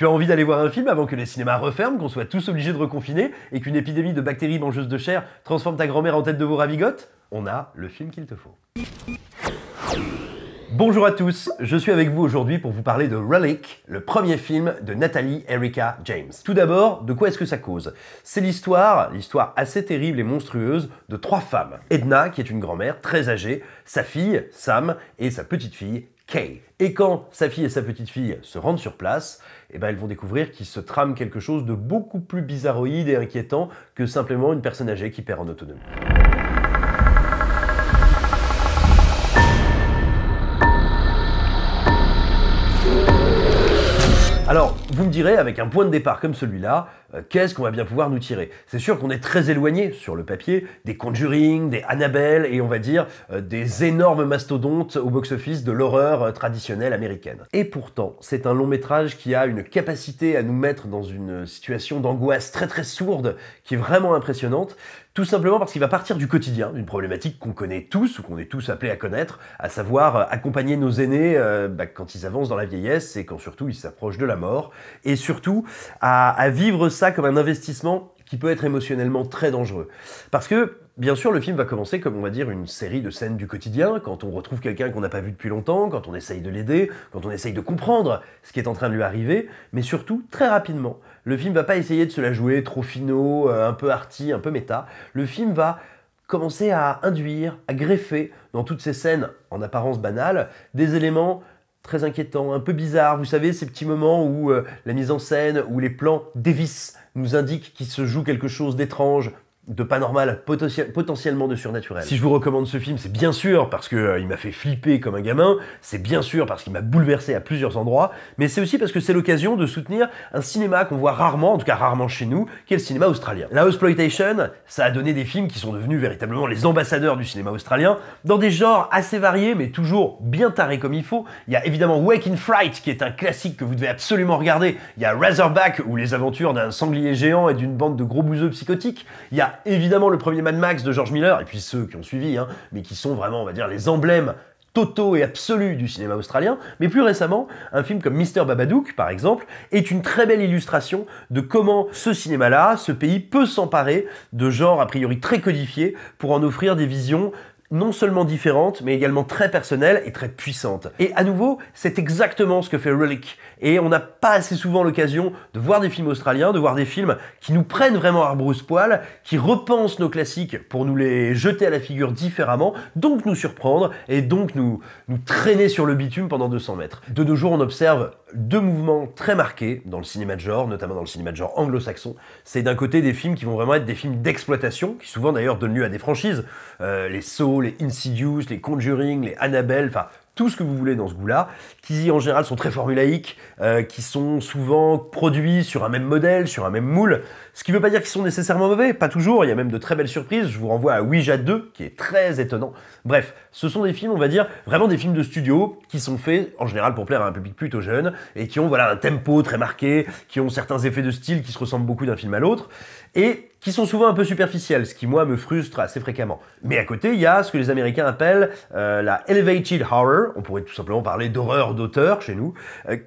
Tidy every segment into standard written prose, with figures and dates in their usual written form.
Tu as envie d'aller voir un film avant que les cinémas referment, qu'on soit tous obligés de reconfiner et qu'une épidémie de bactéries mangeuses de chair transforme ta grand-mère en tête de veau ravigote? On a le film qu'il te faut. Bonjour à tous, je suis avec vous aujourd'hui pour vous parler de Relic, le premier film de Natalie Erica James. Tout d'abord, de quoi est-ce que ça cause? C'est l'histoire assez terrible et monstrueuse de 3 femmes. Edna, qui est une grand-mère très âgée, sa fille, Sam, et sa petite-fille, Kay. Et quand sa fille et sa petite-fille se rendent sur place, elles vont découvrir qu'il se trame quelque chose de beaucoup plus bizarroïde et inquiétant que simplement une personne âgée qui perd en autonomie. Alors, vous me direz, avec un point de départ comme celui-là, qu'est-ce qu'on va bien pouvoir nous tirer? C'est sûr qu'on est très éloigné, sur le papier, des Conjuring, des Annabelle et on va dire des énormes mastodontes au box-office de l'horreur traditionnelle américaine. Et pourtant, c'est un long métrage qui a une capacité à nous mettre dans une situation d'angoisse très sourde, qui est vraiment impressionnante, tout simplement parce qu'il va partir du quotidien, d'une problématique qu'on connaît tous, ou qu'on est tous appelés à connaître, à savoir accompagner nos aînés quand ils avancent dans la vieillesse et quand surtout ils s'approchent de la mort, et surtout à vivre ça comme un investissement qui peut être émotionnellement très dangereux. Parce que, bien sûr, le film va commencer comme, on va dire, une série de scènes du quotidien, quand on retrouve quelqu'un qu'on n'a pas vu depuis longtemps, quand on essaye de l'aider, quand on essaye de comprendre ce qui est en train de lui arriver, mais surtout, très rapidement, le film va pas essayer de se la jouer trop finaux, un peu arty, un peu méta. Le film va commencer à induire, à greffer, dans toutes ces scènes en apparence banales, des éléments très inquiétants, un peu bizarres. Vous savez, ces petits moments où la mise en scène, où les plans dévissent, nous indiquent qu'il se joue quelque chose d'étrange, de pas normal, potentiellement de surnaturel. Si je vous recommande ce film, c'est bien sûr parce qu'il m'a fait flipper comme un gamin, c'est bien sûr parce qu'il m'a bouleversé à plusieurs endroits, mais c'est aussi parce que c'est l'occasion de soutenir un cinéma qu'on voit rarement, en tout cas rarement chez nous, qui est le cinéma australien. La Housploitation, ça a donné des films qui sont devenus véritablement les ambassadeurs du cinéma australien, dans des genres assez variés, mais toujours bien tarés comme il faut. Il y a évidemment Wake in Fright, qui est un classique que vous devez absolument regarder. Il y a Razorback, ou les aventures d'un sanglier géant et d'une bande de gros bouseux psychotiques. Il y a évidemment le premier Mad Max de George Miller, et puis ceux qui ont suivi, mais qui sont vraiment, on va dire, les emblèmes totaux et absolus du cinéma australien. Mais plus récemment, un film comme Mr. Babadook, par exemple, est une très belle illustration de comment ce cinéma-là, ce pays, peut s'emparer de genres a priori très codifiés pour en offrir des visions non seulement différentes, mais également très personnelles et très puissantes. Et à nouveau, c'est exactement ce que fait Relic. Et on n'a pas assez souvent l'occasion de voir des films australiens, de voir des films qui nous prennent vraiment à rebrousse-poil, qui repensent nos classiques pour nous les jeter à la figure différemment, donc nous surprendre, et donc nous traîner sur le bitume pendant 200 mètres. De nos jours, on observe 2 mouvements très marqués dans le cinéma de genre, notamment dans le cinéma de genre anglo-saxon. C'est d'un côté des films qui vont vraiment être des films d'exploitation, qui souvent d'ailleurs donnent lieu à des franchises, les Saw, les Insidious, les Conjuring, les Annabelle, enfin tout ce que vous voulez dans ce goût-là, qui en général sont très formulaïques, qui sont souvent produits sur un même modèle, sur un même moule, ce qui ne veut pas dire qu'ils sont nécessairement mauvais, pas toujours, il y a même de très belles surprises, je vous renvoie à Ouija 2, qui est très étonnant. Bref, ce sont des films, on va dire, vraiment des films de studio, qui sont faits, en général, pour plaire à un public plutôt jeune, et qui ont voilà, un tempo très marqué, qui ont certains effets de style qui se ressemblent beaucoup d'un film à l'autre, et qui sont souvent un peu superficiels, ce qui, moi, me frustre assez fréquemment. Mais à côté, il y a ce que les Américains appellent la elevated horror, on pourrait tout simplement parler d'horreur d'auteur chez nous,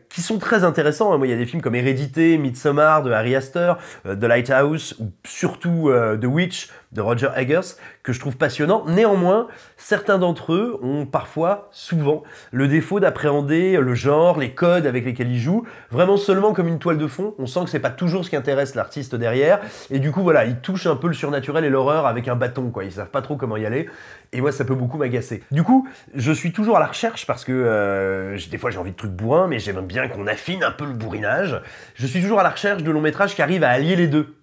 qui sont très intéressants. Moi, il y a des films comme Hérédité, Midsommar de Ari Aster, The Lighthouse, ou surtout The Witch de Roger Eggers, que je trouve passionnant. Néanmoins, certains d'entre eux ont parfois, souvent, le défaut d'appréhender le genre, les codes avec lesquels ils jouent, vraiment seulement comme une toile de fond. On sent que c'est pas toujours ce qui intéresse l'artiste derrière, et du coup, voilà, ils touchent un peu le surnaturel et l'horreur avec un bâton, quoi. Ils savent pas trop comment y aller, et moi, ça peut beaucoup m'agacer. Du coup, je suis toujours à la recherche, parce que des fois, j'ai envie de trucs bourrins, mais j'aime bien qu'on affine un peu le bourrinage. Je suis toujours à la recherche de longs métrages qui arrivent à allier les deux.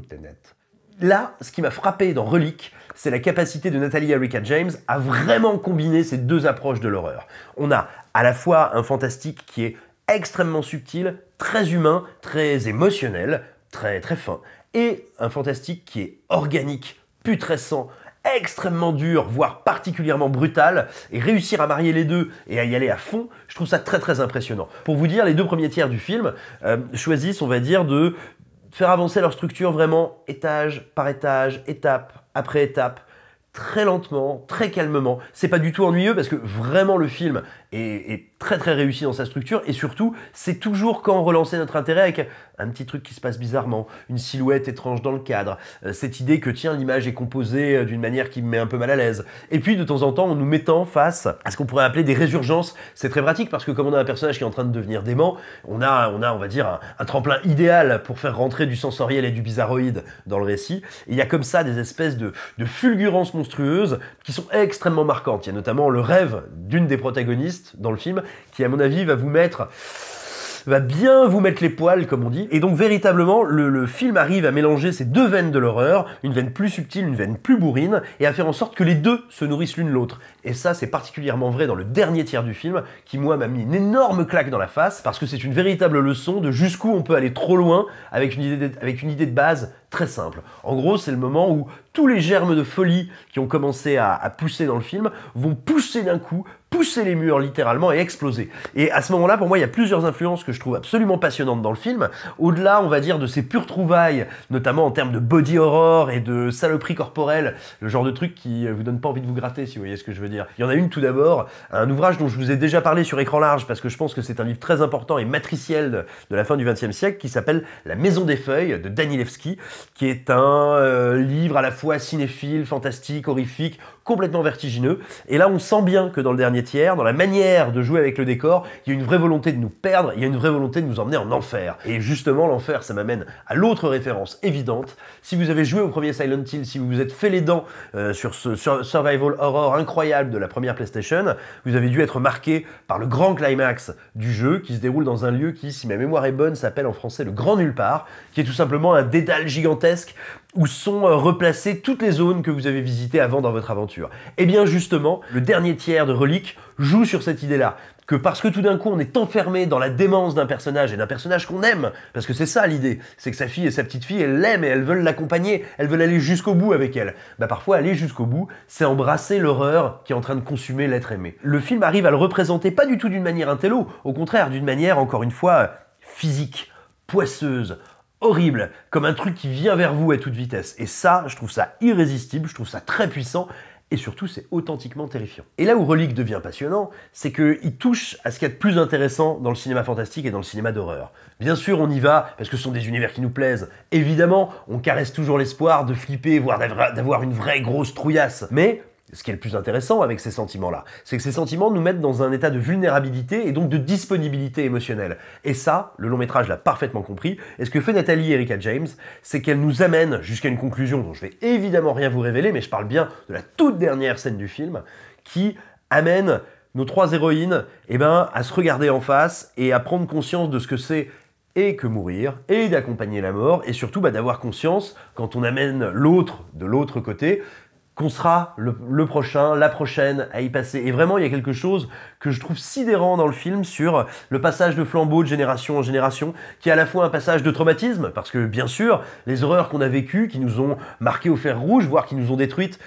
T'es net. Là, ce qui m'a frappé dans Relic, c'est la capacité de Natalie Erica James à vraiment combiner ces 2 approches de l'horreur. On a à la fois un fantastique qui est extrêmement subtil, très humain, très émotionnel, très fin, et un fantastique qui est organique, putrescent, extrêmement dur, voire particulièrement brutal, et réussir à marier les deux et à y aller à fond, je trouve ça très impressionnant. Pour vous dire, les 2 premiers tiers du film choisissent, on va dire, de faire avancer leur structure vraiment étage par étage, étape après étape, très lentement, très calmement. C'est pas du tout ennuyeux parce que vraiment le film est très très réussi dans sa structure, et surtout, c'est toujours quand relancer notre intérêt avec un petit truc qui se passe bizarrement, une silhouette étrange dans le cadre, cette idée que tiens, l'image est composée d'une manière qui me met un peu mal à l'aise. Et puis de temps en temps, en nous mettant face à ce qu'on pourrait appeler des résurgences, c'est très pratique parce que comme on a un personnage qui est en train de devenir dément, on va dire, un tremplin idéal pour faire rentrer du sensoriel et du bizarroïde dans le récit. Et il y a comme ça des espèces de fulgurances monstrueuses qui sont extrêmement marquantes. Il y a notamment le rêve d'une des protagonistes dans le film qui, à mon avis, va bien vous mettre les poils, comme on dit. Et donc, véritablement, le film arrive à mélanger ces deux veines de l'horreur, une veine plus subtile, une veine plus bourrine, et à faire en sorte que les deux se nourrissent l'une l'autre. Et ça, c'est particulièrement vrai dans le dernier tiers du film, qui, moi, m'a mis une énorme claque dans la face, parce que c'est une véritable leçon de jusqu'où on peut aller trop loin avec une idée de base très simple. En gros, c'est le moment où tous les germes de folie qui ont commencé à pousser dans le film vont pousser d'un coup, pousser les murs littéralement et exploser. Et à ce moment-là, pour moi, il y a plusieurs influences que je trouve absolument passionnantes dans le film. Au-delà, on va dire, de ces pures trouvailles, notamment en termes de body horror et de saloperie corporelle, le genre de truc qui vous donne pas envie de vous gratter, si vous voyez ce que je veux dire. Il y en a une tout d'abord, un ouvrage dont je vous ai déjà parlé sur écran large, parce que je pense que c'est un livre très important et matriciel de la fin du XXe siècle, qui s'appelle La Maison des Feuilles, de Danilevski, qui est un livre à la fois cinéphile, fantastique, horrifique, complètement vertigineux. Et là, on sent bien que dans le dernier tiers, dans la manière de jouer avec le décor, il y a une vraie volonté de nous perdre, il y a une vraie volonté de nous emmener en enfer. Et justement, l'enfer, ça m'amène à l'autre référence évidente. Si vous avez joué au premier Silent Hill, si vous vous êtes fait les dents sur ce survival horror incroyable de la première PlayStation, vous avez dû être marqué par le grand climax du jeu, qui se déroule dans un lieu qui, si ma mémoire est bonne, s'appelle en français le Grand Nulle Part, qui est tout simplement un dédale gigantesque où sont replacées toutes les zones que vous avez visitées avant dans votre aventure. Et bien justement, le dernier tiers de Relic joue sur cette idée-là, que parce que tout d'un coup on est enfermé dans la démence d'un personnage, et d'un personnage qu'on aime, parce que c'est ça l'idée, c'est que sa fille et sa petite fille, elles l'aiment et elles veulent l'accompagner, elles veulent aller jusqu'au bout avec elle. Bah parfois aller jusqu'au bout, c'est embrasser l'horreur qui est en train de consumer l'être aimé. Le film arrive à le représenter pas du tout d'une manière intello, au contraire d'une manière, encore une fois, physique, poisseuse, horrible, comme un truc qui vient vers vous à toute vitesse. Et ça, je trouve ça irrésistible, je trouve ça très puissant, et surtout, c'est authentiquement terrifiant. Et là où Relic devient passionnant, c'est qu'il touche à ce qu'il y a de plus intéressant dans le cinéma fantastique et dans le cinéma d'horreur. Bien sûr, on y va, parce que ce sont des univers qui nous plaisent. Évidemment, on caresse toujours l'espoir de flipper, voire d'avoir une vraie grosse trouillasse. Mais ce qui est le plus intéressant avec ces sentiments-là, c'est que ces sentiments nous mettent dans un état de vulnérabilité et donc de disponibilité émotionnelle. Et ça, le long métrage l'a parfaitement compris. Et ce que fait Nathalie Erika James, c'est qu'elle nous amène jusqu'à une conclusion dont je vais évidemment rien vous révéler, mais je parle bien de la toute dernière scène du film, qui amène nos trois héroïnes à se regarder en face et à prendre conscience de ce que c'est et que mourir, et d'accompagner la mort, et surtout d'avoir conscience, quand on amène l'autre de l'autre côté, qu'on sera le prochain, la prochaine à y passer. Et vraiment, il y a quelque chose que je trouve sidérant dans le film sur le passage de flambeau de génération en génération, qui est à la fois un passage de traumatisme, parce que bien sûr, les horreurs qu'on a vécues, qui nous ont marquées au fer rouge, voire qui nous ont détruites,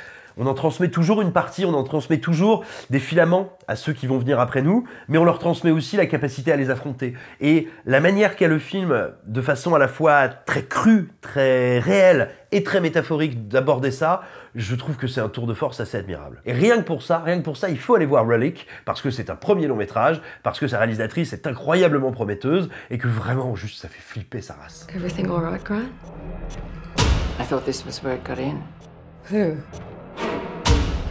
on en transmet toujours une partie, on en transmet toujours des filaments à ceux qui vont venir après nous, mais on leur transmet aussi la capacité à les affronter. Et la manière qu'a le film, de façon à la fois très crue, très réelle et très métaphorique d'aborder ça, je trouve que c'est un tour de force assez admirable. Et rien que pour ça, il faut aller voir Relic, parce que c'est un premier long métrage, parce que sa réalisatrice est incroyablement prometteuse, et que vraiment, juste, ça fait flipper sa race. Everything all right, Grant? I thought this was where it got in. Who?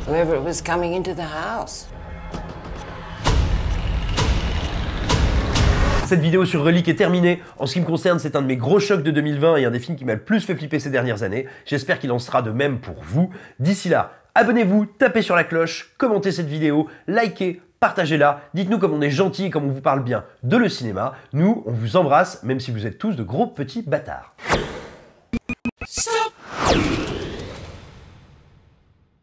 Whoever was coming into the house. Cette vidéo sur Relic est terminée. En ce qui me concerne, c'est un de mes gros chocs de 2020 et un des films qui m'a le plus fait flipper ces dernières années. J'espère qu'il en sera de même pour vous. D'ici là, abonnez-vous, tapez sur la cloche, commentez cette vidéo, likez, partagez-la, dites-nous comme on est gentil et comme on vous parle bien de le cinéma. Nous, on vous embrasse, même si vous êtes tous de gros petits bâtards.